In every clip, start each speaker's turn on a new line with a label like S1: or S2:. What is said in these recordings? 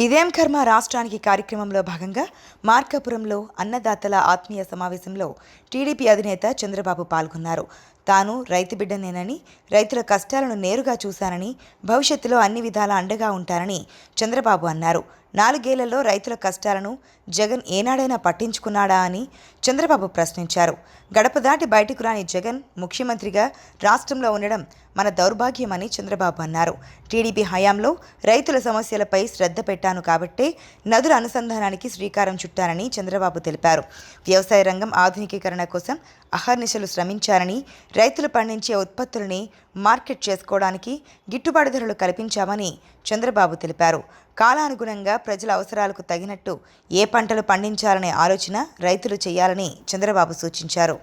S1: ఇదేం కర్మ రాష్ట్రానికి కార్యక్రమంలో భాగంగా మార్కాపురంలో అన్నదాతల ఆత్మీయ సమావేశంలో టీడీపీ అధినేత చంద్రబాబు పాల్గొన్నారు. తాను రైతు బిడ్డనేనని, రైతుల కష్టాలను నేరుగా చూశానని, భవిష్యత్తులో అన్ని విధాలా అండగా ఉంటానని చంద్రబాబు అన్నారు. 4 ఏళ్లలో రైతుల కష్టాలను జగన్ ఏనాడైనా పట్టించుకున్నాడా అని చంద్రబాబు ప్రశ్నించారు. గడప దాటి బయటకు రాని జగన్ ముఖ్యమంత్రిగా రాష్ట్రంలో ఉండడం మన దౌర్భాగ్యమని చంద్రబాబు అన్నారు. టీడీపీ హయాంలో రైతుల సమస్యలపై శ్రద్ధ పెట్టాను కాబట్టే నదుల అనుసంధానానికి శ్రీకారం చుట్టానని చంద్రబాబు తెలిపారు. వ్యవసాయ రంగం ఆధునికీకరణ కోసం అహర్నిశలు శ్రమించారని, రైతులు పండించే ఉత్పత్తుల్ని మార్కెట్ చేసుకోవడానికి గిట్టుబాటు ధరలు కల్పించామని చంద్రబాబు తెలిపారు. కాలానుగుణంగా ప్రజల అవసరాలకు తగినట్టు ఏ పంటలు పండించాలనే ఆలోచన రైతులు చేయాలని చంద్రబాబు సూచించారు.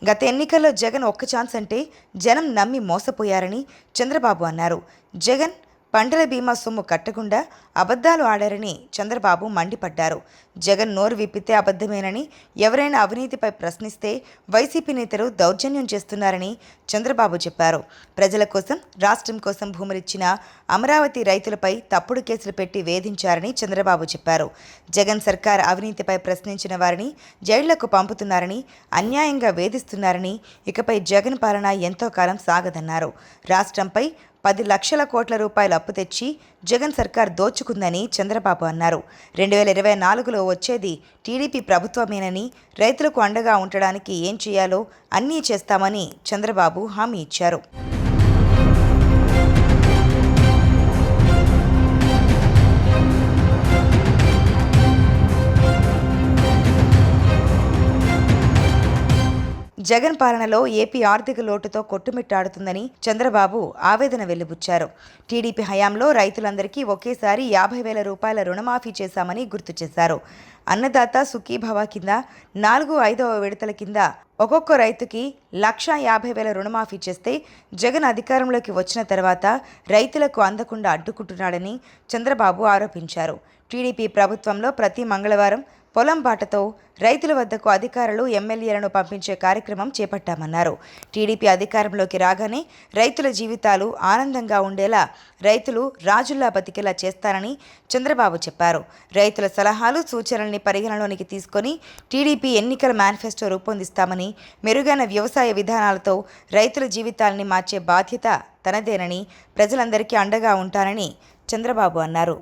S1: గత ఎన్నికల్లో జగన్ ఒక్క ఛాన్స్ అంటే జనం నమ్మి మోసపోయారని చంద్రబాబు అన్నారు. జగన్ పంటల బీమా సొమ్ము కట్టకుండా అబద్ధాలు ఆడారని చంద్రబాబు మండిపడ్డారు. జగన్ నోరు విప్పితే అబద్ధమేనని, ఎవరైనా అవినీతిపై ప్రశ్నిస్తే వైసీపీ నేతలు దౌర్జన్యం చేస్తున్నారని చంద్రబాబు చెప్పారు. ప్రజల కోసం, రాష్ట్రం కోసం భూములిచ్చిన అమరావతి రైతులపై తప్పుడు కేసులు పెట్టి వేధించారని చంద్రబాబు చెప్పారు. జగన్ సర్కార్ అవినీతిపై ప్రశ్నించిన వారిని జైళ్లకు పంపుతున్నారని, అన్యాయంగా వేధిస్తున్నారని, ఇకపై జగన్ పాలన ఎంతో కాలం సాగదన్నారు. రాష్ట్రంపై 10 లక్షల కోట్ల రూపాయలు అప్పు తెచ్చి జగన్ సర్కార్ దోచుకుందని చంద్రబాబు అన్నారు. 2024లో వచ్చేది టీడీపీ ప్రభుత్వమేనని, రైతులకు అండగా ఉండడానికి ఏం చేయాలో అన్నీ చేస్తామని చంద్రబాబు హామీ ఇచ్చారు. జగన్ పాలనలో ఏపీ ఆర్థిక లోటుతో కొట్టుమిట్టాడుతుందని చంద్రబాబు ఆవేదన వెలిబుచ్చారు. టీడీపీ హయాంలో రైతులందరికీ ఒకేసారి 50,000 రూపాయల రుణమాఫీ చేశామని గుర్తు చేశారు. అన్నదాత సుఖీభవ కింద 4, 5వ విడతల కింద ఒక్కొక్క రైతుకి 1,50,000 రుణమాఫీ చేస్తే జగన్ అధికారంలోకి వచ్చిన తర్వాత రైతులకు అందకుండా అడ్డుకుంటున్నాడని చంద్రబాబు ఆరోపించారు. టీడీపీ ప్రభుత్వంలో ప్రతి మంగళవారం పొలం బాటతో రైతుల వద్దకు అధికారులు, ఎమ్మెల్యేలను పంపించే కార్యక్రమం చేపట్టామన్నారు. టీడీపీ అధికారంలోకి రాగానే రైతుల జీవితాలు ఆనందంగా ఉండేలా, రైతులు రాజుల్లా బతికేలా చేస్తారని చంద్రబాబు చెప్పారు. రైతుల సలహాలు, సూచనల్ని పరిగణలోనికి తీసుకొని టీడీపీ ఎన్నికల మేనిఫెస్టో రూపొందిస్తామని, మెరుగైన వ్యవసాయ విధానాలతో రైతుల జీవితాలని మార్చే బాధ్యత తనదేనని, ప్రజలందరికీ అండగా ఉంటానని చంద్రబాబు అన్నారు.